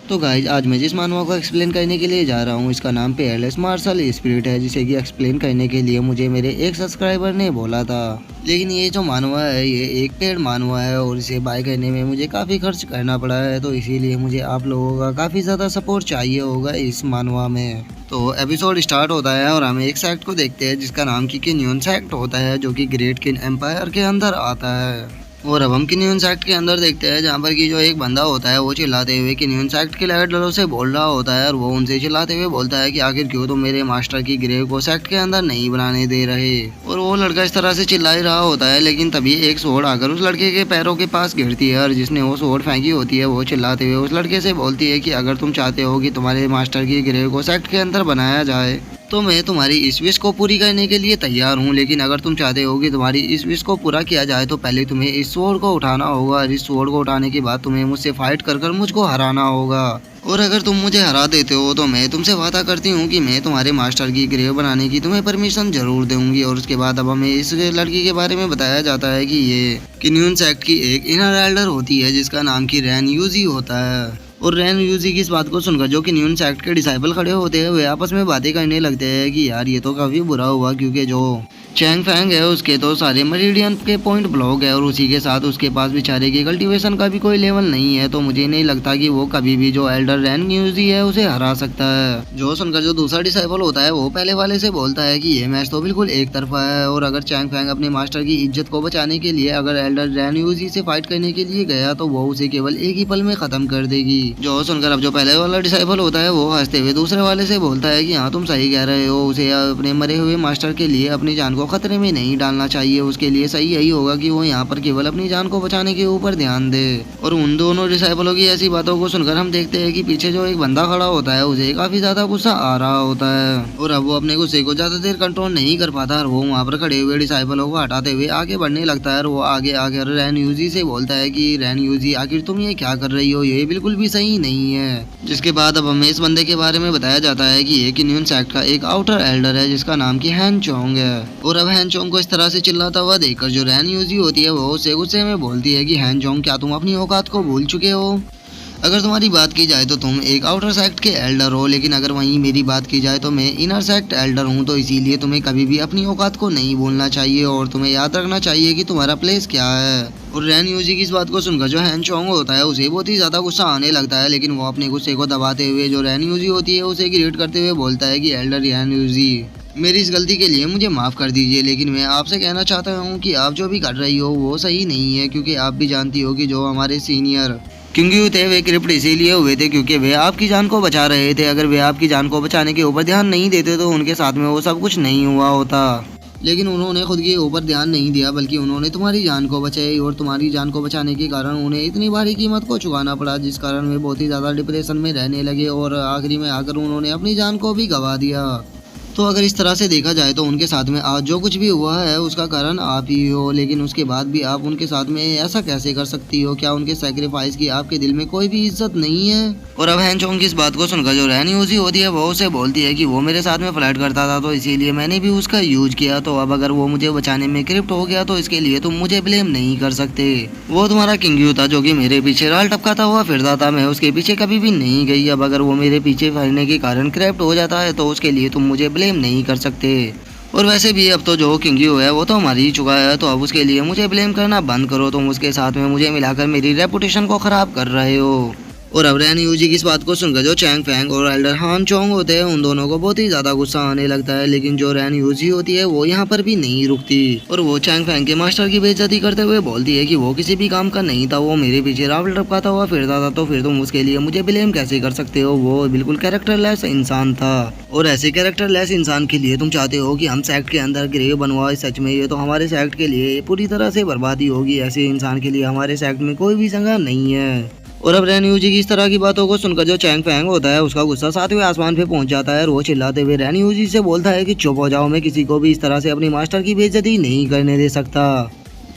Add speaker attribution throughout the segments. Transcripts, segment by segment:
Speaker 1: तो गाइज आज मैं जिस मानवा को एक्सप्लेन करने के लिए जा रहा हूँ इसका नाम पेयरलेस मार्शल स्पिरिट है, जिसे कि एक्सप्लेन करने के लिए मुझे मेरे एक सब्सक्राइबर ने बोला था। लेकिन ये जो मानवा है ये एक पेड़ मानवा है और इसे बाय करने में मुझे काफ़ी खर्च करना पड़ा है, तो इसीलिए मुझे आप लोगों का काफ़ी ज़्यादा सपोर्ट चाहिए होगा इस मानवा में। तो एपिसोड स्टार्ट होता है और हम एक सेक्ट को देखते हैं जिसका नाम किन्यून सेक्ट होता है, जो कि ग्रेट किन एम्पायर के अंदर आता है। और अब हम किन्यून सेक्ट के अंदर देखते हैं जहाँ पर कि जो एक बंदा होता है वो चिल्लाते हुए किन्यून सेक्ट के लीडरों से बोल रहा होता है और वो उनसे चिल्लाते हुए बोलता है कि आखिर क्यों तुम मेरे मास्टर की ग्रेव को सेक्ट के अंदर नहीं बनाने दे रहे। और वो लड़का इस तरह से चिल्ला ही रहा होता है, लेकिन तभी एक सोड आकर उस लड़के के पैरों के पास गिरती है और जिसने वो सोड फेंकी होती है वो चिल्लाते हुए उस लड़के से बोलती है कि अगर तुम चाहते हो कि तुम्हारे मास्टर की ग्रेव को सेक्ट के अंदर बनाया जाए तो मैं तुम्हारी इस विश को पूरी करने के लिए तैयार हूँ, लेकिन अगर तुम चाहते हो कि तुम्हारी इस विश को पूरा किया जाए तो पहले तुम्हें इस स्वॉर्ड को उठाना होगा और इस स्वॉर्ड को उठाने के बाद तुम्हें मुझसे फाइट कर मुझको हराना होगा। और अगर तुम मुझे हरा देते हो तो मैं तुमसे वादा करती हूँ कि मैं तुम्हारे मास्टर की ग्रेव बनाने की तुम्हें परमिशन जरूर दूंगी। और उसके बाद अब हमें इस लड़की के बारे में बताया जाता है कि ये किन्यून सेक्ट की एक इनर एल्डर होती है जिसका नाम की रैन यूजी होता है। और रैन यूजी की इस बात को सुनकर जो किन्यून सेक्ट के डिसाइपल खड़े होते हैं वे आपस में बातें करने लगते हैं कि यार ये तो काफ़ी बुरा हुआ, क्योंकि जो चैंग फैंग है उसके तो सारे मरीडियन के पॉइंट ब्लॉक है और उसी के साथ उसके पास बेचारे की कल्टीवेशन का भी कोई लेवल नहीं है, तो मुझे नहीं लगता कि वो कभी भी जो एल्डर रैन यूजी है उसे हरा सकता है। जो सुनकर जो दूसरा डिसाइपल होता है वो पहले वाले से बोलता है कि ये मैच तो बिल्कुल एक तरफा है और अगर चैंग फैंग अपने मास्टर की इज्जत को बचाने के लिए अगर एल्डर रैन यूजी से फाइट करने के लिए गया तो वो उसे केवल एक ही पल में खत्म कर देगी। जो सुनकर अब जो पहले वाला डिसाइपल होता है वो हंसते हुए दूसरे वाले से बोलता है कि हाँ तुम सही कह रहे हो, उसे अपने मरे हुए मास्टर के लिए अपनी जान को खतरे में नहीं डालना चाहिए, उसके लिए सही यही होगा कि वो यहाँ पर केवल अपनी जान को बचाने के ऊपर ध्यान दे। और उन दोनों डिसाइपलों की ऐसी बातों को सुनकर हम देखते हैं कि पीछे जो एक बंदा खड़ा होता है उसे काफी ज्यादा गुस्सा आ रहा होता है और अब वो अपने गुस्से को ज्यादा देर कंट्रोल नहीं कर पाता और वो वहाँ पर खड़े हुए डिसाइपलों को हटाते हुए आगे बढ़ने लगता है और वो आगे आकर रैन यूजी से बोलता है कि रैन यूजी आखिर तुम ये क्या कर रही हो, ये बिल्कुल भी सही नहीं है। जिसके बाद अब हमें इस बंदे के बारे में बताया जाता है कि ये किन्यून सेक्ट का एक आउटर एल्डर है जिसका नाम की हैन चोंग है। और अब हैन चोंग को इस तरह से चिल्लाता हुआ देखकर जो रैन यूजी होती है वो उसे गुस्से में बोलती है कि हैन चोंग क्या तुम अपनी औकात को भूल चुके हो? अगर तुम्हारी बात की जाए तो तुम एक आउटर सेक्ट के एल्डर हो, लेकिन अगर वहीं मेरी बात की जाए तो मैं इनर सेक्ट एल्डर हूँ, तो इसीलिए तुम्हें कभी भी अपनी औकात को नहीं भूलना चाहिए और तुम्हें याद रखना चाहिए कि तुम्हारा प्लेस क्या है। और रैन यूजी की इस बात को सुनकर जो हैन चोंग होता है उसे बहुत ही ज़्यादा गुस्सा आने लगता है, लेकिन वो अपने गुस्से को दबाते हुए जो रैन यूजी होती है उसे ग्रीट करते हुए बोलता है कि एल्डर रैन यूजी मेरी इस गलती के लिए मुझे माफ़ कर दीजिए, लेकिन मैं आपसे कहना चाहता हूँ कि आप जो भी कर रही हो वो सही नहीं है, क्योंकि आप भी जानती हो कि जो हमारे सीनियर किंग थे वे क्रिप्ट इसीलिए हुए थे क्योंकि वे आपकी जान को बचा रहे थे। अगर वे आपकी जान को बचाने के ऊपर ध्यान नहीं देते तो उनके साथ में वो सब कुछ नहीं हुआ होता, लेकिन उन्होंने खुद के ऊपर ध्यान नहीं दिया बल्कि उन्होंने तुम्हारी जान को बचाई और तुम्हारी जान को बचाने के कारण उन्हें इतनी भारी कीमत को चुकाना पड़ा, जिस कारण वे बहुत ही ज़्यादा डिप्रेशन में रहने लगे और आखिरी में आकर उन्होंने अपनी जान को भी गंवा दिया। तो अगर इस तरह से देखा जाए तो उनके साथ में आज जो कुछ भी हुआ है उसका कारण आप ही हो, लेकिन उसके बाद भी आप उनके साथ में ऐसा कैसे कर सकती हो? क्या उनके सैक्रिफाइस की आपके दिल में कोई भी इज्जत नहीं है? और अब हैन चोंग की इस बात को सुनकर जो रैन यूजी होती है वो उसे बोलती है कि वो मेरे साथ में फ्लर्ट करता था तो इसीलिए मैंने भी उसका यूज किया, तो अब अगर वो मुझे बचाने में क्रिप्ट हो गया तो इसके लिए तुम मुझे ब्लेम नहीं कर सकते। वो तुम्हारा किंग था जो कि मेरे पीछे राल टपकाता हुआ फिरता था, मैं उसके पीछे कभी भी नहीं गई। अब अगर वो मेरे पीछे फिरने के कारण क्रिप्ट हो जाता है तो उसके लिए तुम मुझे ब्लेम नहीं कर सकते। और वैसे भी अब तो जो किंग है वो तो हमारी ही चुका है, तो अब उसके लिए मुझे ब्लेम करना बंद करो, तुम उसके साथ में मुझे मिलाकर मेरी रेपुटेशन को खराब कर रहे हो। और अब रैन यूजी की इस बात को सुनकर जो चैंग फैंग और एल्डर हान चोंग होते हैं उन दोनों को बहुत ही ज्यादा गुस्सा आने लगता है, लेकिन जो रैन यूजी होती है वो यहाँ पर भी नहीं रुकती और वो चैंग फैंग के मास्टर की बेइज्जती करते हुए बोलती है कि वो किसी भी काम का नहीं था, वो मेरे पीछे रावल टपकाता हुआ फिरता था, तो फिर तुम उसके लिए मुझे ब्लेम कैसे कर सकते हो? वो बिल्कुल कैरेक्टरलेस इंसान था और ऐसे कैरेक्टरलेस इंसान के लिए तुम चाहते हो कि हम सेक्ट के अंदर ग्रेव बनवाए? सच में ये तो हमारे सेक्ट के लिए पूरी तरह से बर्बादी होगी, ऐसे इंसान के लिए हमारे सेक्ट में कोई भी जगह नहीं है। और अब रैन यूजी की इस तरह की बातों को सुनकर जो चैंग फैंग होता है उसका गुस्सा सातवें आसमान पे पहुंच जाता है और वो चिल्लाते हुए रैन यूजी से बोलता है कि चुप हो जाओ, मैं किसी को भी इस तरह से अपनी मास्टर की बेइज्जती नहीं करने दे सकता।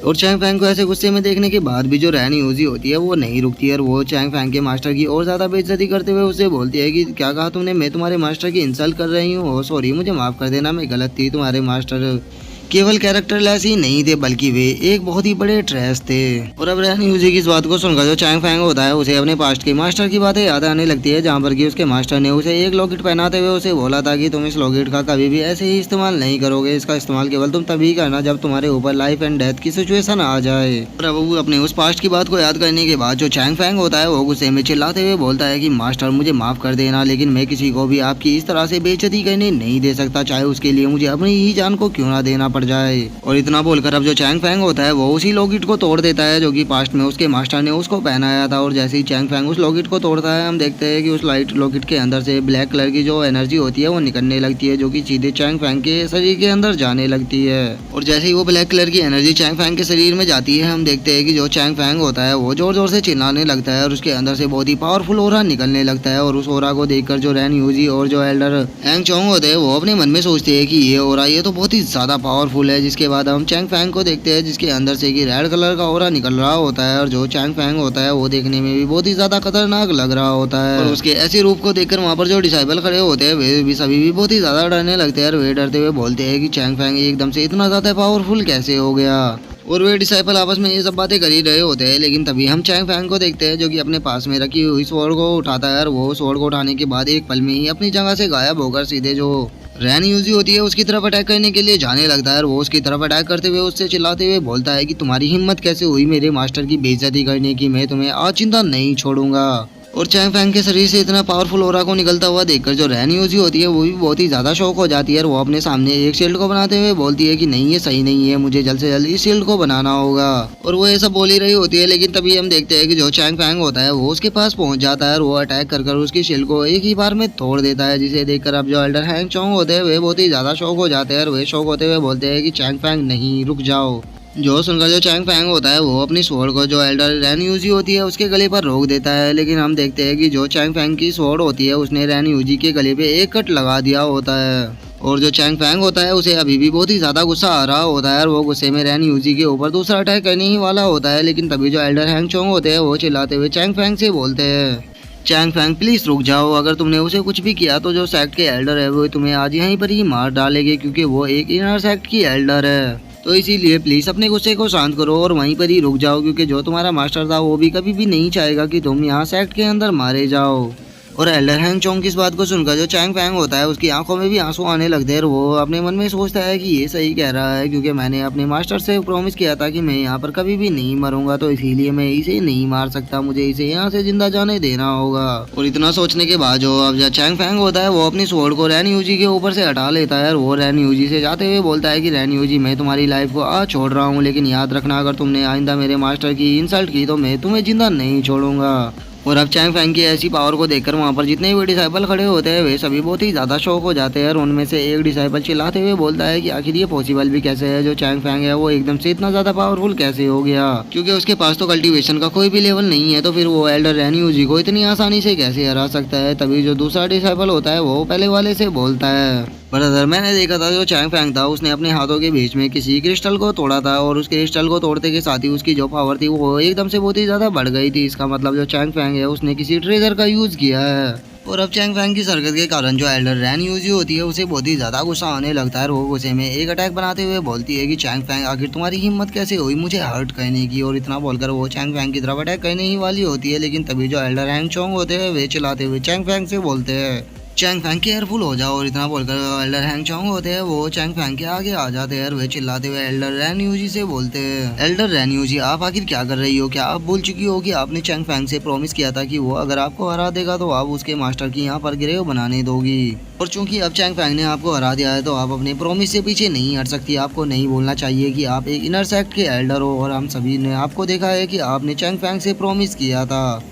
Speaker 1: और चैंग फैंग को ऐसे गुस्से में देखने के बाद भी जो रैन यूजी होती है वो नहीं रुकती है और वो चैंग फैंग के मास्टर की और ज़्यादा बेइज्जती करते हुए उससे बोलती है कि क्या कहा तुमने? मैं तुम्हारे मास्टर की इंसल्ट कर रही हूँ? सॉरी, मुझे माफ़ कर देना, मैं गलत थी, तुम्हारे मास्टर केवल कैरेक्टरलेस ही नहीं थे बल्कि वे एक बहुत ही बड़े ट्रैश थे। और अब रैन यूजी की इस बात को सुनकर जो चैंग फैंग होता है उसे अपने पास्ट के मास्टर की बातें याद आने लगती है, जहाँ पर कि उसके मास्टर ने उसे एक लॉकेट पहनाते हुए उसे बोला था कि तुम इस लॉकेट का कभी भी ऐसे ही इस्तेमाल नहीं करोगे, इसका इस्तेमाल केवल तुम तभी करना जब तुम्हारे ऊपर लाइफ एंड डेथ की सिचुएशन आ जाए। और अब वो अपने उस पास्ट की बात को याद करने के बाद जो चैंग फैंग होता है वो गुस्से में चिल्लाते हुए बोलता है कि मास्टर मुझे माफ कर देना, लेकिन मैं किसी को भी आपकी इस तरह से बेइज्जती करने नहीं दे सकता, चाहे उसके लिए मुझे अपनी ही जान को क्यों ना देना पड़ जाए। और इतना बोलकर अब जो चैंग फैंग होता है वो उसी लॉकेट को तोड़ देता है जो कि पास्ट में उसके मास्टर ने उसको पहनाया था। और जैसे ही चैंग फैंग उस लॉकेट को तोड़ता है हम देखते हैं कि उस लाइट लॉकेट के अंदर से ब्लैक कलर की जो एनर्जी होती है वो निकलने लगती है, जो कि सीधे चैंग फैंग के शरीर के अंदर जाने लगती है। और जैसे ही वो ब्लैक कलर की एनर्जी चैंग फैंग के शरीर में जाती है हम देखते हैं कि जो चैंग फैंग होता है वो जोर जोर से चिल्लाने लगता है और उसके अंदर से बहुत ही पावरफुल ओरा निकलने लगता है। और उस ओरा को देखकर जो रैन यूजी और जो एल्डर हैंग चोंग होते हैं वो अपने मन में सोचते हैं कि ये ओरा ये तो बहुत ही ज्यादा पावरफुल है। जिसके बाद हम चैंग फैंग को देखते हैं जिसके अंदर से कि रेड कलर का ओरा निकल रहा होता है और जो चैंग फैंग होता है वो देखने में भी बहुत ही ज्यादा खतरनाक लग रहा होता है। और उसके ऐसे रूप को देखकर वहाँ पर जो डिसाइबल खड़े होते हैं वे भी सभी भी बहुत ही ज्यादा डरने लगते हैं और वे डरते हुए बोलते हैं कि चैंग फैंग एकदम से इतना ज्यादा पावरफुल कैसे हो गया। और वे डिसाइपल आपस में ये सब बातें कर ही रहे होते हैं, लेकिन तभी हम चैंग फैंग को देखते हैं जो कि अपने पास में रखी हुई स्वॉर्ड को उठाता है और वो स्वॉर्ड को उठाने के बाद एक पल में ही अपनी जगह से गायब होकर सीधे जो रैन यूजी होती है उसकी तरफ अटैक करने के लिए जाने लगता है। और वो उसकी तरफ अटैक करते हुए उससे चिल्लाते हुए बोलता है कि तुम्हारी हिम्मत कैसे हुई मेरे मास्टर की बेइज्जती करने की, मैं तुम्हें आजिंदा नहीं छोड़ूंगा। और चैंग फैंग के शरीर से इतना पावरफुल ओरा को निकलता हुआ देखकर जो रैन यूजी होती है वो भी बहुत ही ज्यादा शौक हो जाती है और वो अपने सामने एक शील्ड को बनाते हुए बोलती है कि नहीं ये सही नहीं है, मुझे जल्द से जल्द इस शील्ड को बनाना होगा। और वो ये सब बोल ही रही होती है, लेकिन तभी हम देखते हैं कि जो चैंग फैंग होता है वो उसके पास पहुंच जाता है और वो अटैक कर उसकी शील्ड को एक ही बार में तोड़ देता है, जिसे देखकर अब जो एल्डर हैंग चोंग होते हैं वे बहुत ही ज्यादा शौक हो जाते हैं और वे शौक होते हुए बोलते हैं कि चैंग फैंग नहीं रुक जाओ। जो सुनकर जो चैंग फैंग होता है वो अपनी स्वॉर्ड को जो एल्डर रैन यूजी होती है उसके गले पर रोक देता है, लेकिन हम देखते हैं कि जो चैंग फैंग की स्वॉर्ड होती है उसने रैन यूजी के गले पे एक कट लगा दिया होता है। और जो चैंग फैंग होता है उसे अभी भी बहुत ही ज्यादा गुस्सा आ रहा होता है और वो गुस्से में रैन यूजी के ऊपर दूसरा अटैक करने ही वाला होता है, लेकिन तभी जो एल्डर हैंग चोंग होते हैं वो चिल्लाते हुए चैंग फैंग से बोलते हैं चैंग फैंग प्लीज रुक जाओ, अगर तुमने उसे कुछ भी किया तो जो सेक्ट के एल्डर है वो तुम्हें आज यहीं पर ही मार डालेंगे, क्योंकि वो एक इनर सेक्ट की एल्डर है। तो इसीलिए प्लीज अपने गुस्से को शांत करो और वहीं पर ही रुक जाओ, क्योंकि जो तुम्हारा मास्टर था वो भी कभी भी नहीं चाहेगा कि तुम यहाँ सेक्ट के अंदर मारे जाओ। और एल्डर हैंग चोंग की इस बात को सुनकर जो चैंग फैंग होता है उसकी आंखों में भी आंसू आने लगते हैं और वो अपने मन में सोचता है कि ये सही कह रहा है, क्योंकि मैंने अपने मास्टर से प्रॉमिस किया था कि मैं यहाँ पर कभी भी नहीं मरूंगा, तो इसीलिए मैं इसे नहीं मार सकता, मुझे इसे यहाँ से जिंदा जाने देना होगा। और इतना सोचने के बाद जो अब चैंग फैंग होता है वो अपनी स्वॉर्ड को रैन यूजी के ऊपर से हटा लेता है और वो रैन यूजी से जाते हुए बोलता है कि रैन यूजी मैं तुम्हारी लाइफ को आज छोड़ रहा हूँ, लेकिन याद रखना अगर तुमने आइंदा मेरे मास्टर की इंसल्ट की तो मैं तुम्हें जिंदा नहीं छोड़ूंगा। और अब चैंग फैंग की ऐसी पावर को देखकर वहाँ पर जितने भी डिसाइपल खड़े होते हैं वे सभी बहुत ही ज़्यादा शौक हो जाते हैं और उनमें से एक डिसाइपल चिल्लाते हुए बोलता है कि आखिर ये पॉसिबल भी कैसे है, जो चैंग फैंग है वो एकदम से इतना ज़्यादा पावरफुल कैसे हो गया, क्योंकि उसके पास तो कल्टीवेशन का कोई भी लेवल नहीं है, तो फिर वो एल्डर रैन यूजी को इतनी आसानी से कैसे हरा सकता है। तभी जो दूसरा डिसाइपल होता है वो पहले वाले से बोलता है ब्रदर मैंने देखा था जो चैंग फैंग था उसने अपने हाथों के बीच में किसी क्रिस्टल को तोड़ा था और उस क्रिस्टल को तोड़ते के साथ ही उसकी जो पावर थी वो एकदम से बहुत ही ज्यादा बढ़ गई थी। इसका मतलब जो चैंग फैंग है उसने किसी ट्रेजर का यूज किया है। और अब चैंग फैंग की हरकत के कारण जो एल्डर रैन यूजी होती है उसे बहुत ही ज्यादा गुस्सा आने लगता है और वो गुस्से में एक अटैक बनाते हुए बोलती है कि चैंग फैंग आखिर तुम्हारी हिम्मत कैसे हुई मुझे हर्ट करने की। और इतना बोलकर वो चैंग फैंग की तरफ अटैक करने ही वाली होती है, लेकिन तभी जो एल्डर हैंग चोंग होते हैं वे चिल्लाते हुए चैंग फैंग से बोलते हैं चैंग फैंग केयरफुल हो जाओ। और इतना बोलकर एल्डर हैंग चोंग होते हैं वो चैंग फैंग के आगे आ जाते हैं और वे चिल्लाते हुए एल्डर रैन यूजी से बोलते हैं एल्डर रैन यूजी आप आखिर क्या कर रही हो, क्या आप भूल चुकी हो कि आपने चैंग फैंग से प्रॉमिस किया था कि वो अगर आपको हरा देगा तो आप उसके मास्टर की यहाँ पर ग्रेव बनाने दोगी। और चूंकि अब चैंग फैंग ने आपको हरा दिया है तो आप अपने प्रॉमिस से पीछे नहीं हट सकती। आपको नहीं बोलना चाहिए कि आप एक इनर सेक्ट के एल्डर हो और हम सभी ने आपको देखा है कि आपने चैंग फैंग से प्रॉमिस किया था।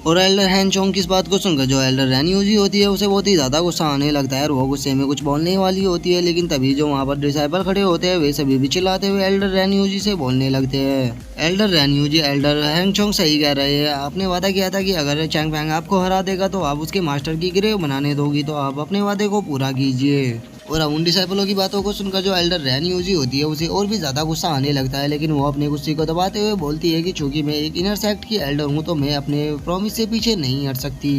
Speaker 1: और एल्डर हैंग चोंग की इस बात को सुनकर जो एल्डर रैन यूजी होती है उसे बहुत ही ज़्यादा गुस्सा आने लगता है और वो गुस्से में कुछ बोलने वाली होती है, लेकिन तभी जो वहाँ पर डिसाइपल खड़े होते हैं वे सभी भी चिल्लाते हुए एल्डर रैन यूजी से बोलने लगते हैं एल्डर रैन यूजी एल्डर हैंग चोंग सही कह रहे हैं, आपने वादा किया था कि अगर चैंग फैंग आपको हरा देगा तो आप उसके मास्टर की ग्रेव बनाने दोगी, तो आप अपने वादे को पूरा कीजिए। और अब उन डिसाइपलों की बातों को सुनकर जो एल्डर रैन यूजी होती है उसे और भी ज़्यादा गुस्सा आने लगता है, लेकिन वो अपने गुस्से को दबाते हुए बोलती है कि चूंकि मैं एक इनर सेक्ट की एल्डर हूँ तो मैं अपने प्रॉमिस से पीछे नहीं हट सकती।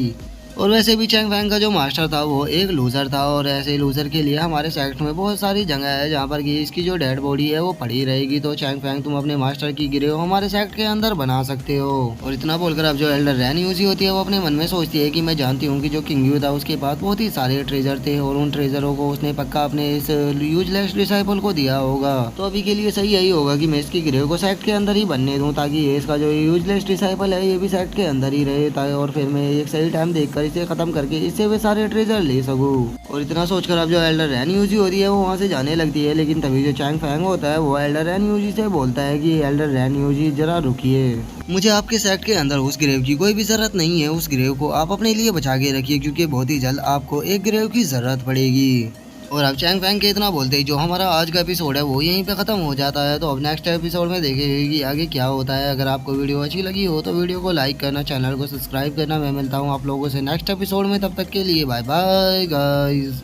Speaker 1: और वैसे भी चैंग फैंग का जो मास्टर था वो एक लूजर था, और ऐसे लूजर के लिए हमारे सेक्ट में बहुत सारी जगह है जहाँ पर कि इसकी जो डेड बॉडी है वो पड़ी रहेगी। तो चैंग फैंग तुम अपने मास्टर की गिरे हो हमारे सेक्ट के अंदर बना सकते हो। और इतना बोलकर अब जो एल्डर रैन यूजी होती है वो अपने मन में सोचती है कि मैं जानती हूँ कि जो किंग यू था उसके पास बहुत ही सारे ट्रेजर थे, और उन ट्रेजरों को उसने पक्का अपने इस यूजलेस डिसाइपल को दिया होगा। तो अभी के लिए सही यही होगा कि मैं इसकी ग्रेव को सेक्ट के अंदर ही बनने दूं, ताकि ये इसका जो यूजलेस डिसाइपल है ये भी सेक्ट के अंदर ही रहे, और फिर मैं एक सही टाइम देखकर इसे खत्म करके इससे वे सारे ट्रेजर ले सकूं। और इतना सोचकर अब जो एल्डर रैन यूजी होती है वो वहाँ से जाने लगती है, लेकिन तभी जो चैंग फैंग होता है वो एल्डर रैन यूजी से बोलता है कि एल्डर रैन यूजी जरा रुकिए, मुझे आपके सेक्ट के अंदर उस ग्रेव की कोई भी जरूरत नहीं है। उस ग्रेव को आप अपने लिए बचा के रखिए, क्योंकि बहुत ही जल्द आपको एक ग्रेव की जरूरत पड़ेगी। और अब चैंग फैंग के इतना बोलते ही जो हमारा आज का एपिसोड है वो यहीं पे ख़त्म हो जाता है। तो अब नेक्स्ट एपिसोड में देखेंगे कि आगे क्या होता है। अगर आपको वीडियो अच्छी लगी हो तो वीडियो को लाइक करना, चैनल को सब्सक्राइब करना। मैं मिलता हूँ आप लोगों से नेक्स्ट एपिसोड में, तब तक के लिए बाय बाय गाइस।